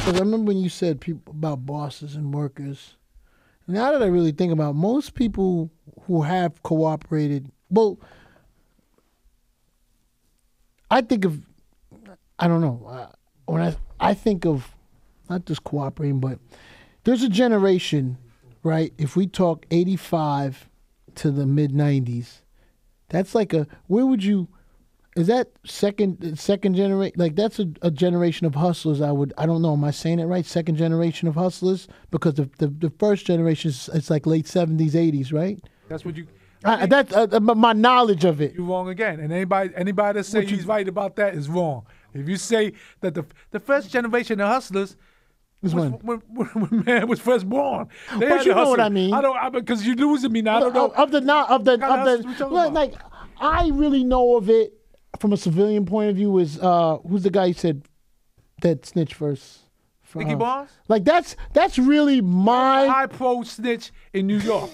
Because I remember when you said people about bosses and workers. Now that I really think about it, most people who have cooperated, well, I think of, I don't know, when I think of not just cooperating, but there's a generation, right? If we talk 85 to the mid 90s, that's like where would you, is that second generation? Like that's a generation of hustlers. I don't know. Am I saying it right? Second generation of hustlers, because the first generation it's like late 70s, 80s, right? That's what you. That's my knowledge of it. You're wrong again. And anybody that say he's right about that is wrong. If you say that the first generation of hustlers was when man was first born. But you know what I mean. Because you're losing me now. I don't know. Like I really know of it from a civilian point of view. Is who's the guy you said that snitched first? Nicky Barnes? Like that's really my high pro snitch in New York.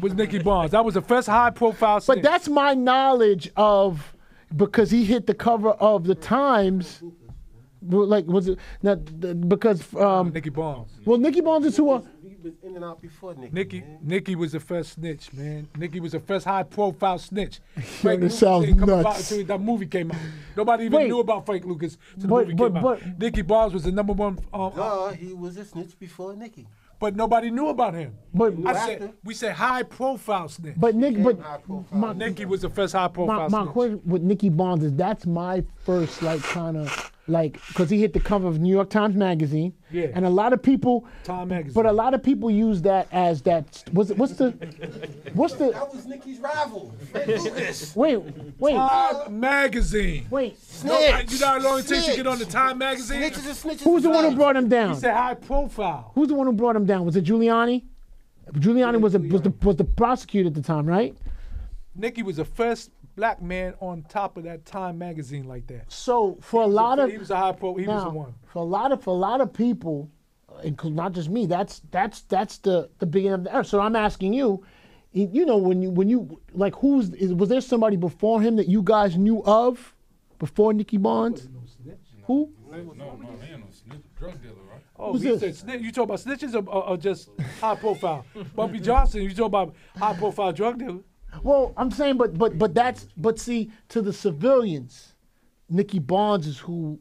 Was Nicky Barnes. That was the first high profile snitch. But that's my knowledge of, because he hit the cover of the Times. Like, was it not because Nicky Barnes? Well, Nicky Barnes is who. He was in and out before Nicky. Nicky was the first snitch, man. Nicky was the first high profile snitch. Frank Lucas sounds didn't come nuts. Until that movie came out. Nobody even knew about Frank Lucas until the movie came out. Nicky Barnes was the number one. He was a snitch before Nicky. But nobody knew about him. But we said high profile snitch. But Nicky was the first high profile snitch. My question with Nicky Barnes is that's my first because he hit the cover of New York Times Magazine. Yeah. And a lot of people. Time Magazine. But a lot of people use that as that. What's the? That was Nicky's rival, Frank Lucas. Wait. Time Magazine. Wait. Snitch. You know how long it takes to get on the Time Magazine? Snitches. Who's the one who brought him down? He said high profile. Who's the one who brought him down? Was it Giuliani? Giuliani was the prosecutor at the time, right? Nicky was the first black man on top of that Time Magazine like that. So for he was a high pro. He was the one. For a lot of people, including not just me, that's the beginning of the era. So I'm asking you, you know, when you like, was there somebody before him that you guys knew of before Nicky Barnes? Who? No, man, no snitch, drug dealer, right? Oh, he said snitch. You talk about snitches or just high profile? Bumpy Johnson. You talk about high profile drug dealer? Well, I'm saying, but see, to the civilians, Nicky Barnes is who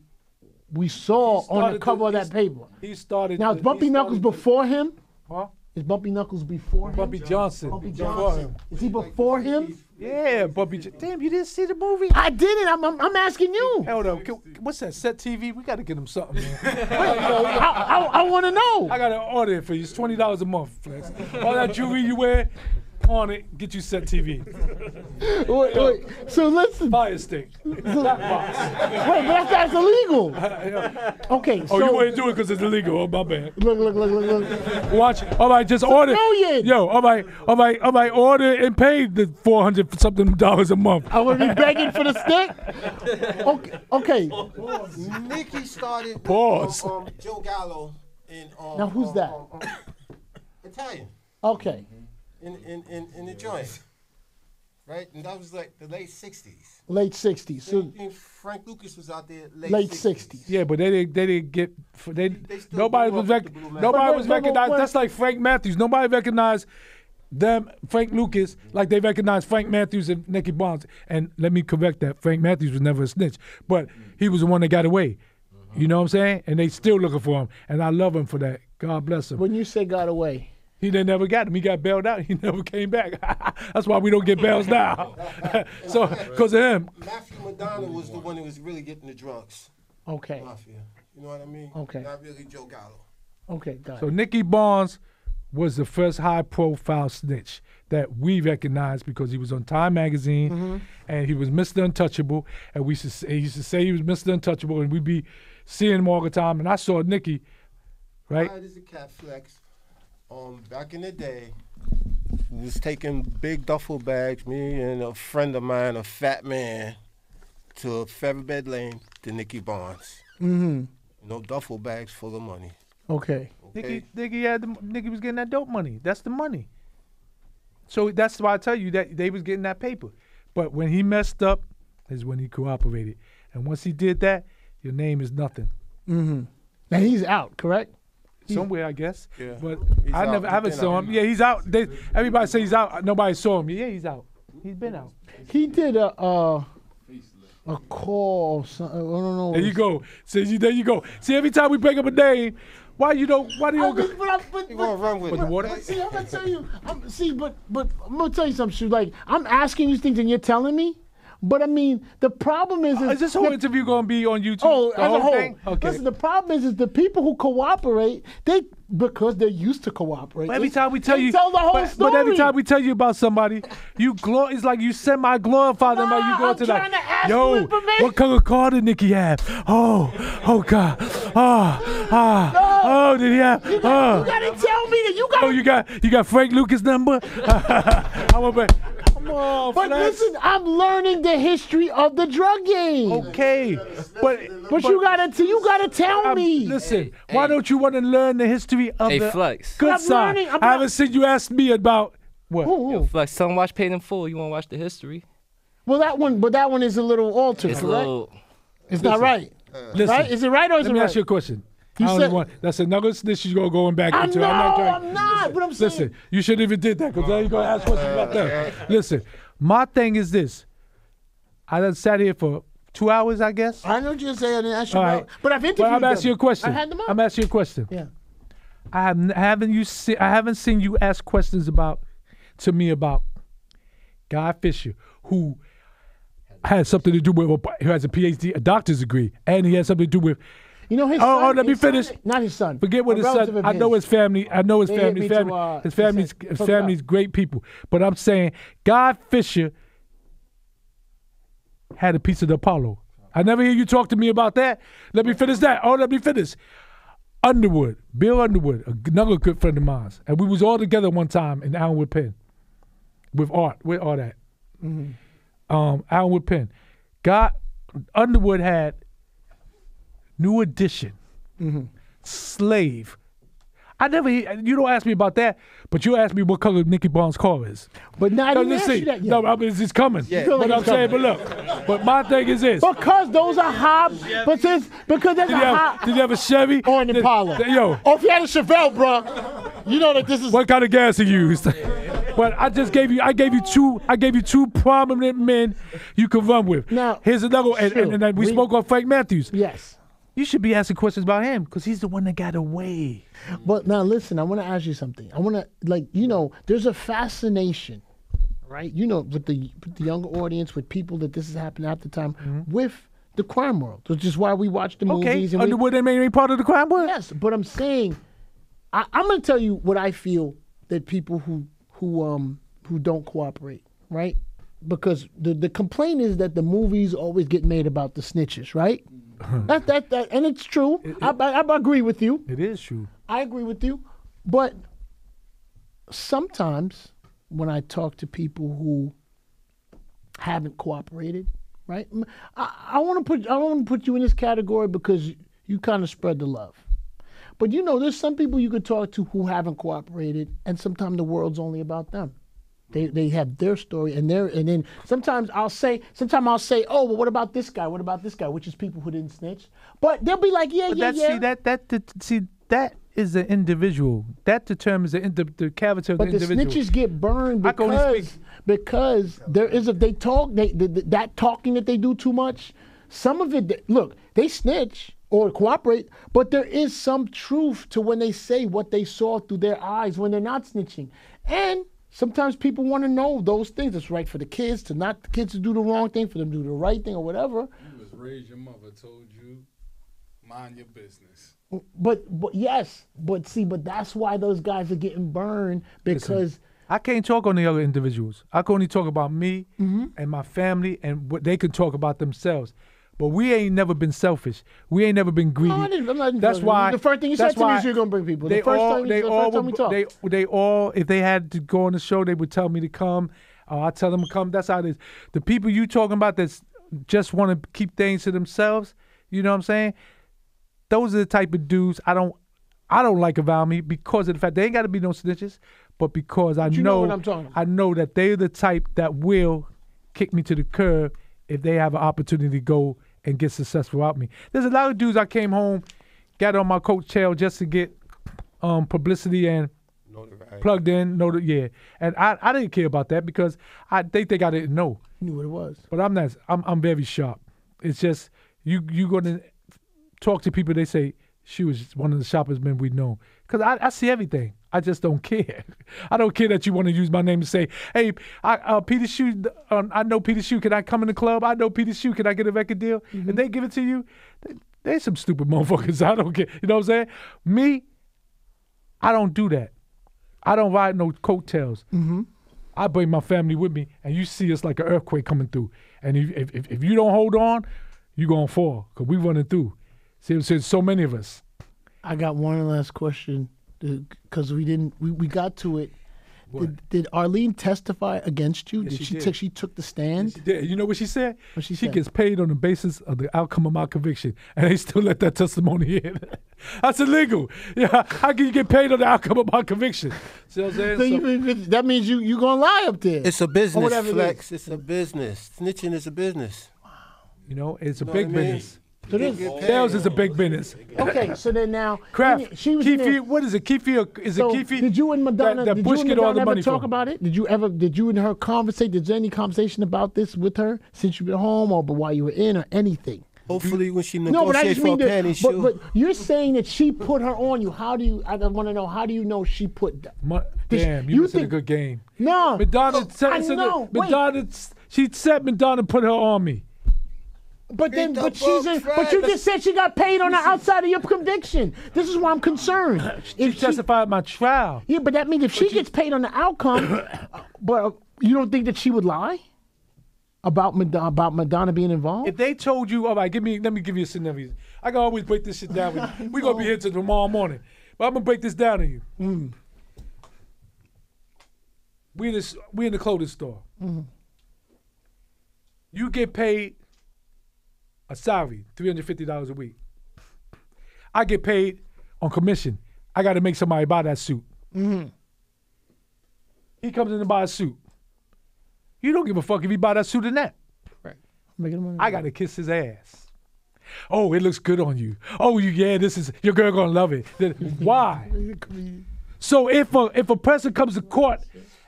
we saw on the cover of that paper. He started. Now, is Bumpy Knuckles before him? Huh? Is Bumpy Knuckles before him? Bumpy Johnson. Bumpy Johnson. Is he before him? Yeah, Bumpy. Damn, you didn't see the movie? I didn't. I'm asking you. Hold on. What's that? Set TV? We got to get him something, man. I want to know. I got to order it for you. It's $20 a month, Flex. All that jewelry you wear, on it, get you Set TV. Wait. So listen. Fire stick. Black box. Wait, but that's illegal. Okay. So, you wouldn't do it because it's illegal. Oh, my bad. Look. Watch. All right, just order. Million. Yo, all right. Order and pay the $400 something a month. I would be begging for the stick. Okay. Nicky started. Pause. Joe Gallo in. Now who's that? Italian. Okay. In the joint, right? And that was like the late 60s. Late 60s. So Frank Lucas was out there late 60s. Yeah, but they didn't get. Nobody was recognized. That's like Frank Matthews. Nobody recognized them, Frank Lucas, like they recognized Frank Matthews and Nicky Barnes. And let me correct that. Frank Matthews was never a snitch, but he was the one that got away. You know what I'm saying? And they still looking for him, and I love him for that. God bless him. When you say got away. He never got him. He got bailed out. He never came back. That's why we don't get bails now. So, because of him. Matthew Madonna was the one who was really getting the drugs. Okay. Mafia. You know what I mean? Okay. Not really Joe Gallo. Okay, got it. So Nicky Barnes was the first high-profile snitch that we recognized because he was on Time Magazine, and he was Mr. Untouchable, and he used to say he was Mr. Untouchable, and we'd be seeing him all the time. And I saw Nicky, right? This is a cat Flex. Back in the day, we was taking big duffel bags, me and a friend of mine, a fat man, to Featherbed Lane to Nicky Barnes. No duffel bags full of money. Okay. Nicky was getting that dope money. That's the money. So that's why I tell you that they was getting that paper. But when he messed up is when he cooperated. And once he did that, your name is nothing. And he's out, correct? Somewhere, I guess. Yeah. But He's I out. haven't He's saw been him. Yeah, he's out. Everybody say he's out. Nobody saw him. Yeah, he's out. He's been out. He did a call. I don't know. There you go. See, there you go. See, every time we bring up a name, why do you don't go? You gonna run with With the it. water? See, I'm gonna tell you. But I'm gonna tell you something. Shu. Like, I'm asking you things and you're telling me. But I mean, the problem is Is this whole interview gonna be on YouTube? Oh, The as a whole. thing? Okay. Listen, the problem is the people who cooperate, because they're used to cooperate. But every time we tell you, tell the whole story. But every time we tell you about somebody, it's like you semi-glorify them. Like you go I'm to trying to ask yo, you information. what color car did Nicky have? Oh God, oh, did he have? You gotta tell me that you gotta. You got Frank Lucas number? I'm a Come on, But Flex. listen, I'm learning the history of the drug game. Okay, but you gotta tell me. Listen, why don't you want to learn the history of Hey, the Flex. good I'm side? learning- I haven't seen you ask me about what. Ooh. Flex, tell them watch Paid in Full. You want to watch the history? Well, that one is a little altered, It's a correct? little. It's not right. Listen, Right? Is it right or is let it me right? ask you a question. You I only said- want, that's another snitch you're going back I'm into. I'm not. But I'm saying. Listen, you shouldn't even did that because now you're going to ask questions about that. Listen, my thing is this. I done sat here for 2 hours, I guess. I know what you're saying. I didn't ask you All about. right. But I've interviewed Well, I'm them. asking you a question. I had them up. I'm asking you a question. Yeah. I haven't seen you ask questions to me about Guy Fisher, who has something to do with, who has a PhD, a doctor's degree, and he has something to do with. You know his Oh, son. let me his son- finish. Not his son. Forget what A his relative son. of I know his family. I know his They hit family. me to, His family's he said, his hook it family's up. great people. But I'm saying Guy Fisher had a piece of the Apollo. I never hear you talk to me about that. Let me finish that. Oh, let me finish. Underwood, Bill Underwood, another good friend of mine, and we was all together one time in Allenwood Penn with Art. Where Art at? Allenwood Penn. Underwood had New Edition, Slave. I never. You don't ask me about that, but you ask me what color Nicky Barnes' car is. But not No, even just ask see. you that yet. No, I mean, it's coming. Yeah. But I'm saying, but look. But my thing is this. Because those are hobs. Because there's Did a you hob. have a Chevy? Or an Impala. Yo, Oh, if you had a Chevelle, bro, you know that this is. what kind of gas you used? But I gave you two prominent men you can run with. Now, here's another one, and then we spoke on Frank Matthews. Yes. You should be asking questions about him because he's the one that got away. But now listen, I want to ask you something. I want to, there's a fascination, right? With the younger audience, with people that this is happening at the time, with the crime world, which is why we watch the Okay, movies. And Underwood ain't made part of the crime world? yes, but I'm saying, I'm going to tell you what I feel that people who don't cooperate, right? Because the complaint is that the movies always get made about the snitches, right? that and it's true. I agree with you. It is true. I agree with you. But sometimes when I talk to people who haven't cooperated, right? I want to put you in this category because you kind of spread the love. But there's some people you could talk to who haven't cooperated, and sometimes the world's only about them. They have their story, and then sometimes I'll say, oh, well, what about this guy? What about this guy? Which is people who didn't snitch. But they'll be like, yeah. See, that is the individual. That determines the character of the But the individual. snitches get burned I can only because there is they talk that talking that they do too much. Some of it, look, they snitch or cooperate, but there is some truth to when they say what they saw through their eyes when they're not snitching. And sometimes people want to know those things. It's right for the kids to do the wrong thing, for them to do the right thing or whatever. You was raised, your mother told you, mind your business. But yes, but that's why those guys are getting burned because. I can't talk on the other individuals. I can only talk about me and my family and what they can talk about themselves. But we ain't never been selfish. We ain't never been greedy. No, I'm not That's why. the first thing you said to me is you're gonna bring people. The first time we talked. They all, if they had to go on the show, they would tell me to come. I tell them to come. That's how it is. The people you talking about that just want to keep things to themselves, you know what I'm saying? Those are the type of dudes I don't like around me because of the fact they ain't got to be no snitches, but because I know what I'm talking about. I know that they're the type that will kick me to the curb if they have an opportunity to go and get successful out me. There's a lot of dudes I came home got on my coattail just to get publicity and plugged in. And I didn't care about that because they think I didn't know. You knew what it was. But I'm not. I'm very sharp. It's just you gonna talk to people. They say she was one of the sharpest men we know. Because I see everything. I just don't care. I don't care that you want to use my name to say, hey, Peter Shue, I know Peter Shue. Can I come in the club? I know Peter Shue. Can I get a record deal? If they give it to you, they some stupid motherfuckers. I don't care. You know what I'm saying? Me, I don't do that. I don't ride no coattails. I bring my family with me, and you see us like an earthquake coming through. And if you don't hold on, you're going to fall because we running through. See, there's so many of us. I got one last question because we got to it. Did Arlene testify against you? Yes, she took the stand? Yes, she did. You know what she said? What she said? Gets paid on the basis of the outcome of my conviction, and they still let that testimony in. That's illegal. Yeah, how can you get paid on the outcome of my conviction? See what I'm saying? So that means you gonna lie up there. It's a business, Flex. It's a business. Snitching is a business. You know, it's a big business. So Sales is a big business. Okay, so then now Kraft, she was in there. what is it? Keefe, is So it Keefe? did you and Madonna? That did Bush you and get all Madonna the money ever talk from? about it? Did you and her conversate? Did there any conversation about this with her since you've been home, or while you were in, or anything? Hopefully, when she No, but I negotiates just for a mean penny, she'll. but you're saying that she put her on you. How do you? I want to know. How do you know she put? Damn, you missing a good game. No, Madonna I know. Madonna, she said Madonna put her on me. But then, Read the but book, you just said she got paid on the outside of your conviction. This is why I'm concerned. She testified at my trial. Yeah, but that means if she gets paid on the outcome, but you don't think that she would lie about Madonna being involved? If they told you, all right, let me give you a scenario. I can always break this shit down with you. We're gonna be here till tomorrow morning. But I'm gonna break this down to you. We in the clothing store. You get paid a salary, $350 a week. I get paid on commission. I got to make somebody buy that suit. He comes in to buy a suit. You don't give a fuck if he buy that suit or not. I got to kiss his ass. Oh, it looks good on you. Oh, this is your girl gonna love it. Why? So if a person comes to court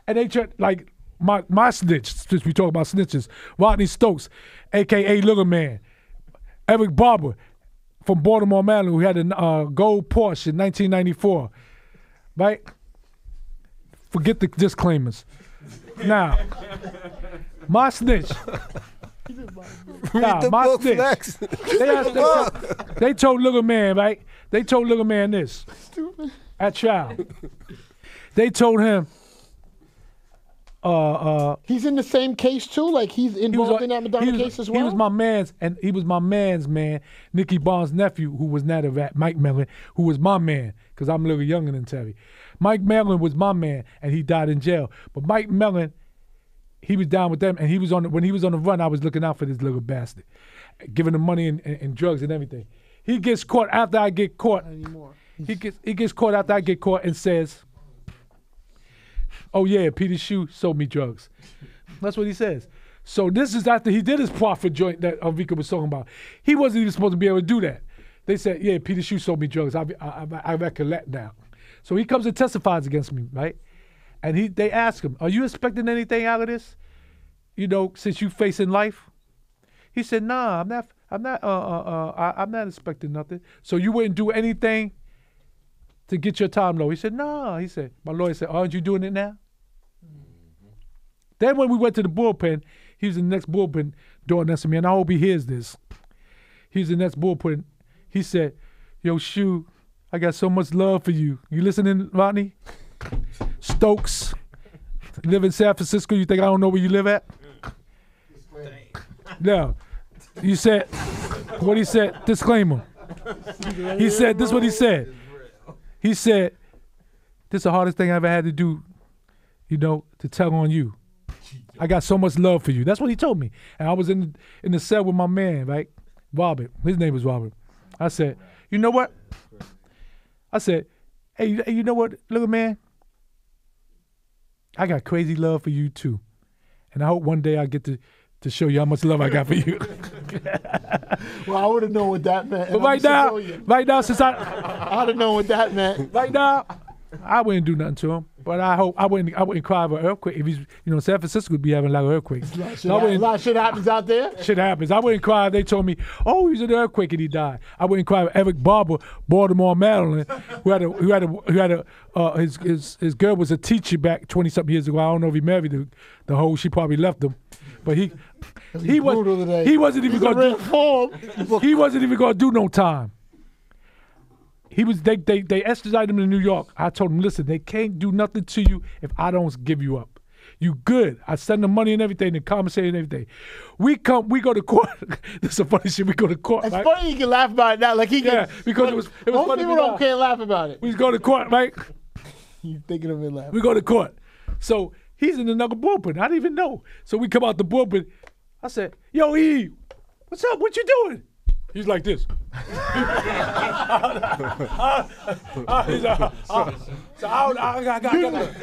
and they try, like my snitch, since we talk about snitches, Rodney Stokes, aka Little Man, Eric Barber from Baltimore, Maryland, who had a gold Porsche in 1994, right? Forget the disclaimers. Now, my snitch. Read the my book, snitch. Flex. They told Little Man, right? They told Little Man this at trial. They told him, he's in the same case too. Like he's involved in that Madonna case as well. He was my man's man, Nicky Barnes' nephew, who was not a rat, Mike Mellon, who was my man, because I'm a little younger than Terry. Mike Mellon was my man, and he died in jail. But Mike Mellon, he was down with them, and when he was on the run, I was looking out for this little bastard, giving him money and drugs and everything. He gets caught after I get caught. He gets caught after I get caught and says, oh yeah, Peter Shue sold me drugs. That's what he says. So this is after he did his profit joint that Vika was talking about. He wasn't even supposed to be able to do that. They said, yeah, Peter Shue sold me drugs. I recollect now. So he comes and testifies against me, right? And they ask him, are you expecting anything out of this? You know, since you facing life? He said, nah, I'm not expecting nothing. So you wouldn't do anything to get your time low? He said, no. He said, my lawyer said, aren't you doing it now? Then when we went to the bullpen, he was in the next bullpen door next to me, and I hope he hears this. He was in the next bullpen. He said, yo, Shue, I got so much love for you. You listening, Rodney? Stokes, live in San Francisco. You think I don't know where you live at? No. You said, what he said, disclaimer. He said, this is what he said. He said, this is the hardest thing I ever had to do, you know, to tell on you. I got so much love for you. That's what he told me. And I was in the cell with my man, right? Robert. His name was Robert. I said, you know what? I said, hey, you know what, little man? I got crazy love for you too. And I hope one day I get to show you how much love I got for you. Well, I would have known what that meant. But right now, since I'd have known what that meant. right now, I wouldn't do nothing to him. But I hope I wouldn't cry over an earthquake. If he's, San Francisco would be having a lot of earthquakes. A lot of shit happens out there. Shit happens. I wouldn't cry if they told me, oh, he was in an earthquake and he died. I wouldn't cry if Eric Barber, Baltimore, Maryland, his girl was a teacher back 20-something years ago. I don't know if he married the hoe. She probably left him. But he wasn't even going to do no time. They extradited him to New York. I told him, listen, they can't do nothing to you if I don't give you up. You good. I send them money and everything, and compensate and everything. We go to court. This is a funny shit. We go to court. It's right? funny you can laugh about it now. Like because it was most funny. people can't laugh about it. We go to court, right? You thinking of it laughing. We go to court. So he's in another bullpen. I didn't even know. So we come out the bullpen. I said, yo, E, what's up? What you doing? He's like this.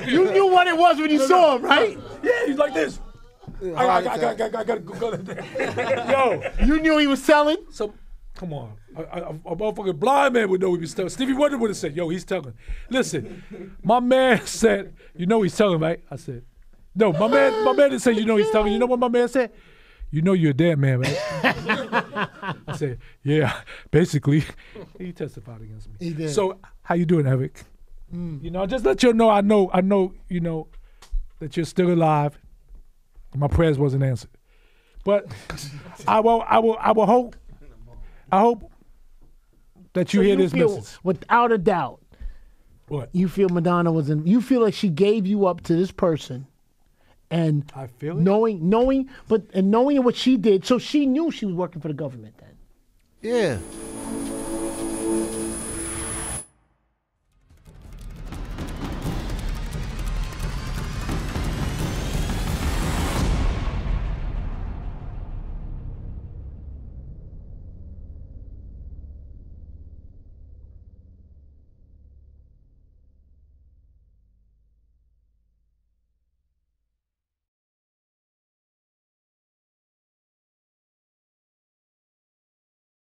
You knew what it was when you saw him, right? Yeah, he's like this. I gotta go there. Yo, you knew he was selling? So, come on. A motherfucking blind man would know he was telling. Stevie Wonder would have said, yo, he's telling. Listen, my man said, he's telling, right? I said, no, my man didn't say, he's telling. You know what my man said? You know you're a dead man, right? I said, yeah, basically. He testified against me. He did. So, how you doing, Eric? Just let you know, I know, that you're still alive. My prayers wasn't answered. But I hope that you hear this message. Without a doubt. What? You feel Madonna you feel like she gave you up to this person. And I feel it. Knowing what she did, so she knew she was working for the government then. Yeah.